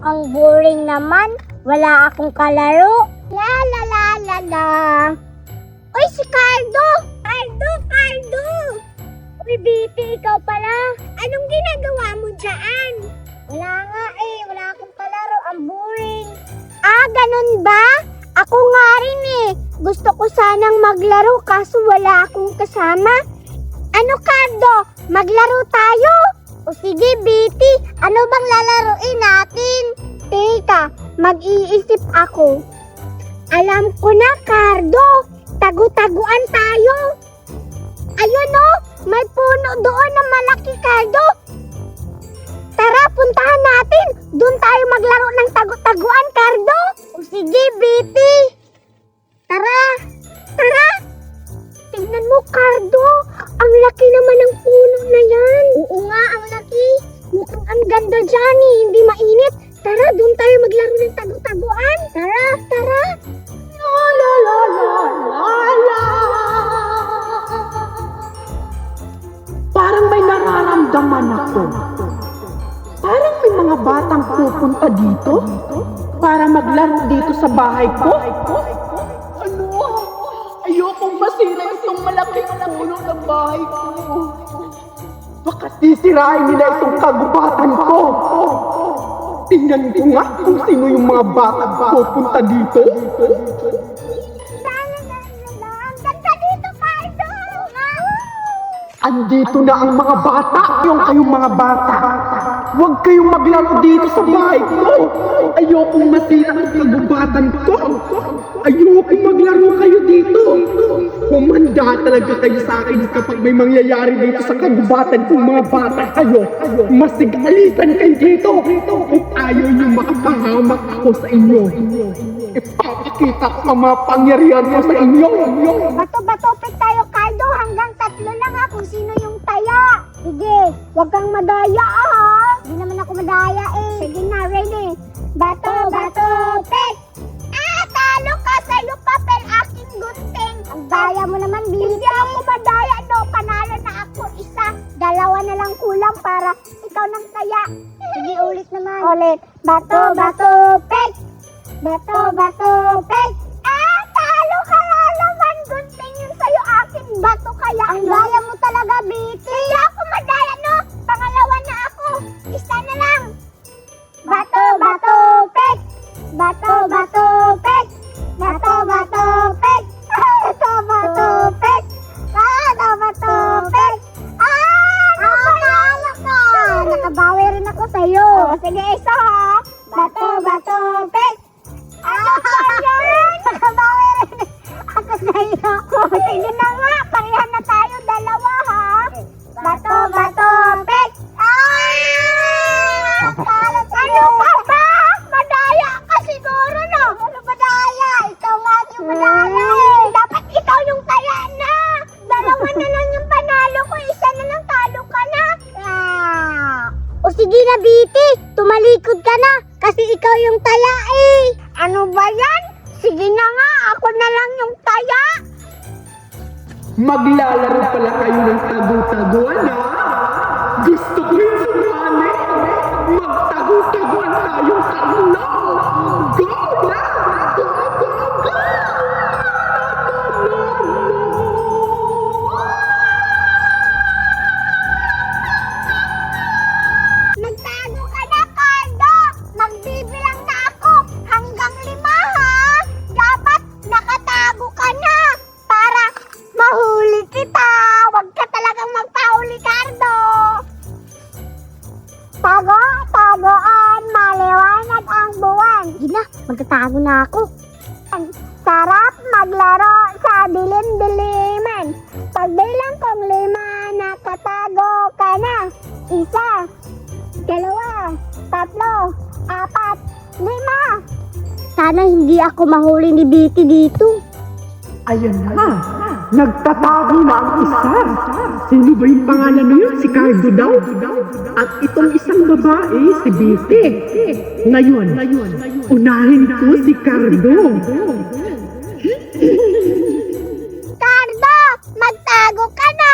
Ang boring naman. Wala akong kalaro. La la la la la. Uy, si Cardo! Cardo! Cardo! Uy, Biti, ikaw pala. Anong ginagawa mo dyan? Wala nga eh. Wala akong kalaro. Ang boring. Ah, ganun ba? Ako nga rin eh. Gusto ko sanang maglaro kaso wala akong kasama. Ano, Cardo? Maglaro tayo? O sige, Biti. Ano bang lalaruin natin? Teka, mag-iisip ako. Alam ko na, Cardo. Tagu-taguan tayo. Ayun o, may puno doon na malaki, Cardo. Tara, puntahan natin. Doon tayo maglaro ng tagu-taguan, Cardo. O sige, Biti. Tara. Tara. Tingnan mo, Cardo. Ang laki naman ng puno na yan. Oo nga, ang laki. Mukhang ang ganda dyan eh. Hindi mainit. Tara, doon tayo maglaro ng tagu-taguan. Tara, tara. La la la la la. Parang may nararamdaman ako. Parang may mga batang pupunta dito para maglaro dito sa bahay ko. Ano? Ayokong masira itong malaking puno ng bahay ko. Baka sisirain nila itong kagubatan ko. Tingnan ko nga kung sino yung mga batang pupunta dito. Ang ganda dito, Cardo. Andito na ang mga bata. Yung kayong mga bata. Huwag kayong maglaro dito sa bahay ko. Ayokong masira ang kagubatan ko. Ayokong maglaro kayo dito. Humanda talaga kayo sa akin kapag may mangyayari dito sa kagubatan kong mga bata kayo. Masigalisan kayo dito. Kung ayaw nyo makapahamak ako sa inyo, ipapakita ko ang mga pangyarihan ko sa inyo. Bato-bato pick tayo, Cardo. Hanggang 3 lang ha kung sino yung taya. Sige, huwag kang madaya ha. Hindi naman ako madaya eh. Sige na, ready. Bato-bato pick. Ah, talo ka sa'yo papel aking gunting. Ang daya mo naman, Billy. Hindi ako madaya, no. Panalo na ako isa. 2 na lang kulang para ikaw nang taya. Sige, ulit naman. Ulit. Bato-bato pick. Bato-bato pick. Ah, talo ka na naman. Gunting yun sa'yo, akin bato kaya. Ang daya mo talaga, Biti. Hindi ako madaya, no. Pangalawa na ako. Isa na lang. Bato-bato pick. Bato-bato pick. Bato-bato pick. Bato-bato pick. Bato-bato pick. Nakakala ka. Nakabawi rin ako sa'yo. Sige, isa ha. Bato-bato pick. Ano ba yan? Nakabawi rin ako sa'yo. Sige na nga. Parehan na tayo 2 ha. Bato-bato pick. Ano ka ba? Madaya ka siguro, no? Ano madaya? Ikaw nga yung madaya eh. Dapat ikaw yung taya na. 2 na lang yung panalo ko. Isa na lang talo ka na. O sige na, Biti. Tumalikod ka na. Kasi ikaw yung taya eh. Ano ba yan? Sige na nga. Ako na lang yung taya. Maglalaro pala kayo ng tagu-taguan, ha? Gusto ko rin sumali. Magtagu-taguan tayo sa ulo. Go na! Go, go, go! Magtago ka na, Cardo. Magbibilang na ako. Hanggang 5 ha. Dapat nakatago ka na. Para mahuli kita. Huwag ka talagang magpahuli, Cardo. Tago, tagoan, maliwanag ang buwan. Hindi na, magtatago na ako. Sarap maglaro sa dilim-diliman. Pagbilang kong 5, nakatago ka na. 1, 2, 3, 4, 5. Sana hindi ako mahuli ni Biti dito. Ayan na. Nagtatago na ang isa. Sino ba yung pangalan na yun? Si Cardo daw. At itong isang babae, si Biti. Ngayon, unahin ko si Cardo. Cardo, magtago ka na!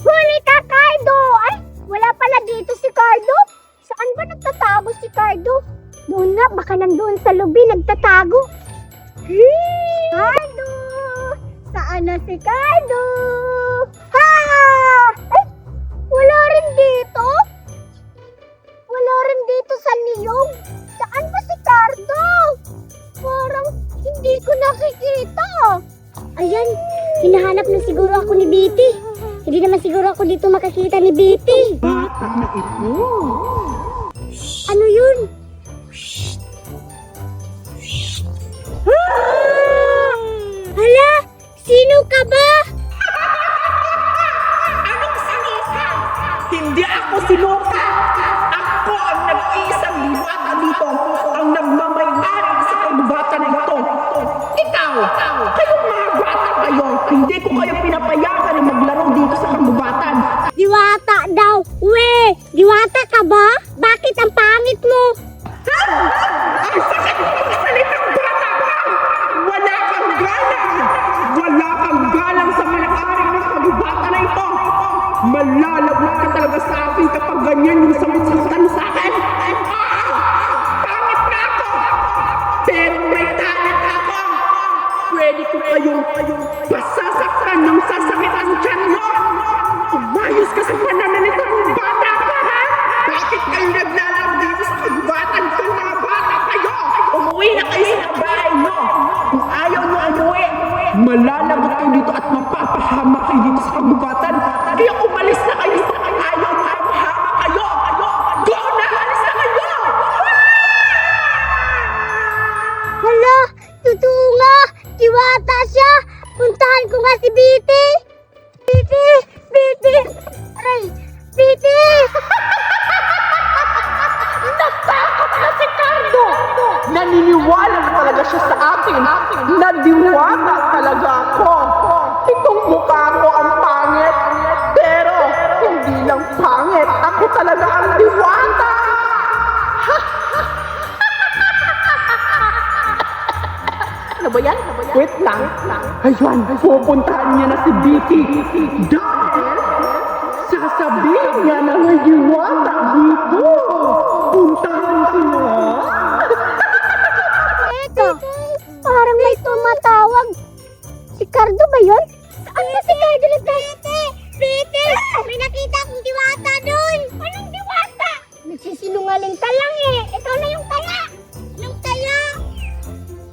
Huli ka, Cardo! Ay, wala pala dito si Cardo. Saan ba nagtatago si Cardo? Doon na, baka nandun sa lubi nagtatago. Cardo! Saan na si Cardo? Ha! Ay, wala rin dito. Wala rin dito sa niyog. Saan ba si Cardo? Parang hindi ko nakikita. Ayan, hinahanap na siguro ako ni Biti. Hindi naman siguro ako dito makakita ni Biti. Bata na ito. Ano yun? Hala, sino ka ba? Anong sinisa? Hindi ako sinuka. Ako ang nag-iisang diwata dito. Ang nagmamayari sa kagubatan na ito. Ikaw, kayong mga bata kayo, hindi ko kayo pinapayagan na maglaro dito sa kagubatan. Diwata daw. We, diwata ka ba? Bakit ang pangit mo? Ang sakit mo magsalitang bata ka! Wala kang galang! Wala kang galang sa malakari ng kagubatan na ito! Malalagot ka talaga sa akin kapag ganyan yung samot-samutan mo sa akin! Pangit na ako! Pero may talent ako! Pwede ko kayong pasasaktan ng sasakit ang tiyan mo! Umayos ka sa pananalita ng bata ka, ha? Bakit kayo naglalaro dito sa kagubatan kung mga bata kayo? Umuwi na kayo sa bahay nyo! Kung ayaw nyo umuwi, malalagot kayo dito at mapapahamak kayo dito sa kagubatan. Kaya umalis na kayo sa ayaw na mapahamak kayo! Go na! Alis na kayo! Hala, totoo nga. Diwata siya. Puntahan ko nga si Biti. Biti! Biti! Aray! Biti! Natakot na si Cardo! Naniniwala na talaga siya sa akin. Nadiwala talaga ako. Itong mukha ko ang pangit. Pero hindi lang pangit. Ako talaga ang diwata. Ano ba yan? Wait lang. Ayun, pupuntahan niya na si Vicky. Dahil sasabihin niya na may diwata dito. Puntahan ko na. Teka, parang may tumatawag. Si Cardo ba yun? Saan na si Cardo nagkakita? Biti! May nakita akong diwata doon! Anong diwata? Nagsisinungaling ka lang eh! Ikaw na yung taya! Anong taya?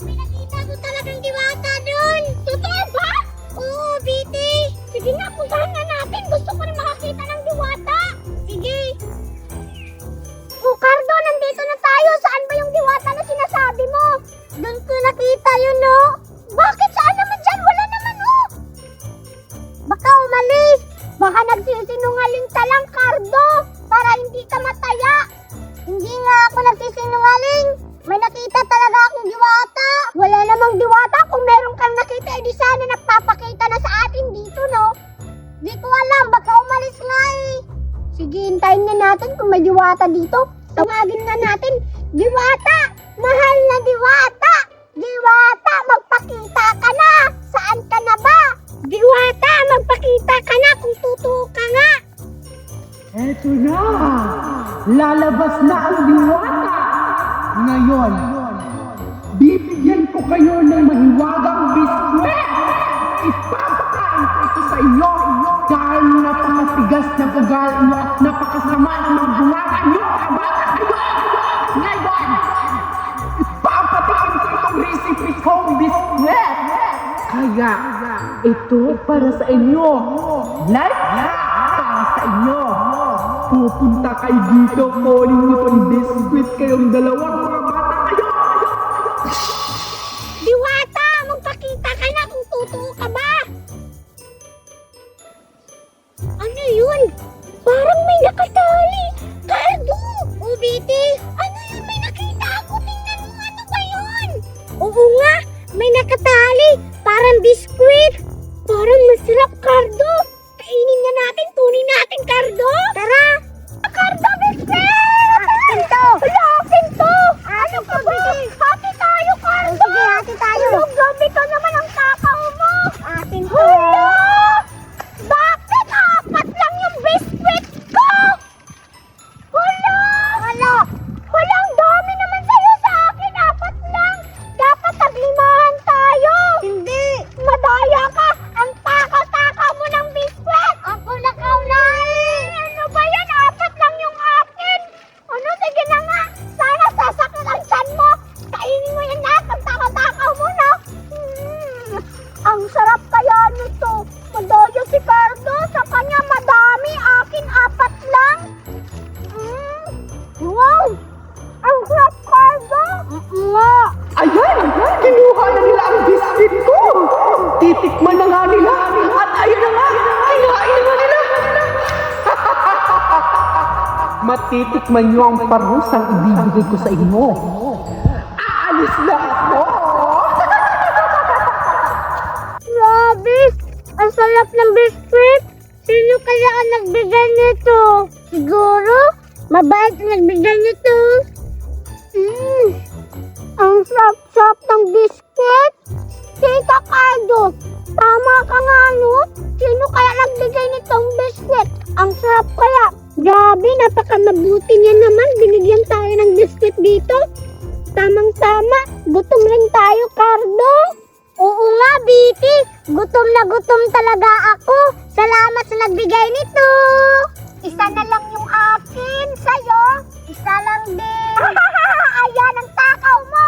May nakita ko talagang diwata doon! Totoo ba? Oo, Biti! Sige nga, puntahan na natin! Gusto ko rin makakita ng diwata! Sige! Oh, Cardo, nandito na tayo! Saan ba yung diwata na sinasabi mo? Doon ko nakita yun, no? Bakit? Saan naman dyan? Wala naman, oh! Baka umalis! Baka nagsisinungaling ka lang, Cardo! Para hindi ka mataya! Hindi nga ako nagsisinungaling! May nakita talaga akong diwata! Wala namang diwata! Kung meron kang nakita, edi sana nagpapakita na sa atin dito, no? Di ko alam, baka umalis nga eh! Sige, hintayin nga natin kung may diwata dito. Tawagin nga natin, diwata! Mahal na diwata! Diwata, magpakita ka na! Saan ka na ba? Diwata, magpakita ka na kung totoo ka nga! Eto na! Lalabas na ang diwata! Ngayon, bibigyan ko kayo ng mahiwagang biskwit! Ipapakain ko ito sa inyo dahil napakatigas na ugali nyo at napakasama ng mga bunga nyo, kabata kayo! Ngayon, ipapatikin ko itong recipe kong biskwit! Kaya, ito para sa inyo! Like para sa inyo! Pupunta kayo dito, kunin nyo itong biskwit kayong dalawang mga bata kayo! Diwata, magpakita ka na kung totoo ka ba? Ano yun? Parang may nakatali. Cardo! O, Biti, ano yun? May nakita ako. Tingnan mo, ano ba yun? Oo nga, may nakatali. Parang biskwit. Parang masarap, Cardo. Kainin na natin, tunin natin, Cardo. Tara! Cardo, biskwit! Akin to! Wala, akin to! Ano ka ba? Hati tayo, Cardo! Sige, hati tayo. Gabi ka naman ang kakao mo. Akin to. Hala! Bakit apat lang yung biskwit ko? Hala! tikman na nga nila. At ayun na nga, kinain na nga nila. Matitikman niyo ang parusang ibibigay ko sa inyo. Aalis na ako. Grabe! Ang sarap ng biskwit! Sino kaya ang nagbigay nito? Siguro, mabait ang nagbigay nito. Ang sarap-sarap ng biskwit! Tita Cardo, tama ka nga no? Sino kaya nagbigay nitong biskwit? Ang sarap kaya! Grabe, napaka-mabuti niya naman. Binigyan tayo ng biskwit dito. Tamang-tama, gutom rin tayo, Cardo. Oo nga, Biti. Gutom na gutom talaga ako. Salamat sa nagbigay nito. Isa na lang yung akin sa'yo. Isa lang din. Ayan ang takaw mo.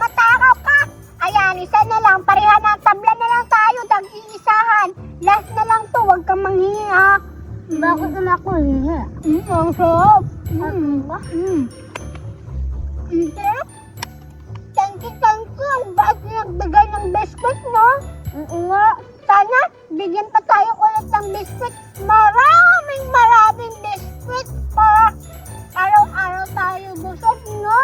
Matakaw ka. Ayan, isa na lang. Pareha na. Tabla na lang tayo. Tag-iisahan. Last na lang to. Huwag kang manghingi ha. Bakit na ako hingi? Ang sarap. Sarap. Thank you. Ang ba't nagbigay ng biscuit, no? Oo nga. Sana, bigyan pa tayo ulit ng biscuit. Maraming biscuit para araw-araw tayo busog, no?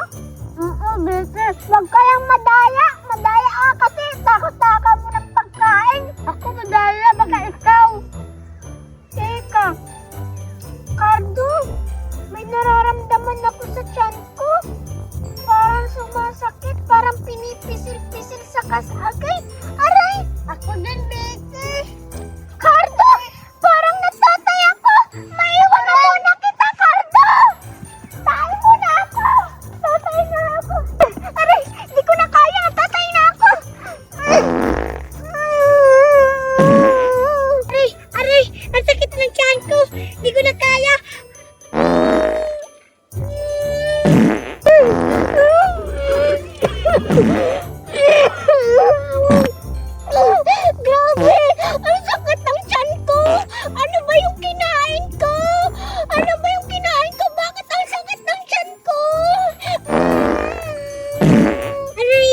Oo, biscuit. Huwag ka lang madaya. Madaya ka kasi takot-taka mo ng pagkain. Ako madaya, baka ikaw. Teka. Cardo, may nararamdaman ako sa tiyan ko. Parang sumasakit, parang pinipisil-pisil sa kasagay. Aray! Ako din, Betty. Cardo! Parang natatay ako! Maiwan na muna kita, Cardo! Tayo muna ako! Tatay na ako! Aray! Di ko na kaya! Natatay na ako! Aray! Ang sakit ng tiyan ko! Di ko na kaya! Grabe! Ang sakit ng tiyan ko! Ano ba yung kinain ko? Ano ba yung kinain ko? Bakit ang sakit ng tiyan ko? Aray!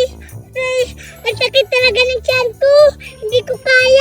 Ang sakit talaga ng tiyan ko! Hindi ko kaya!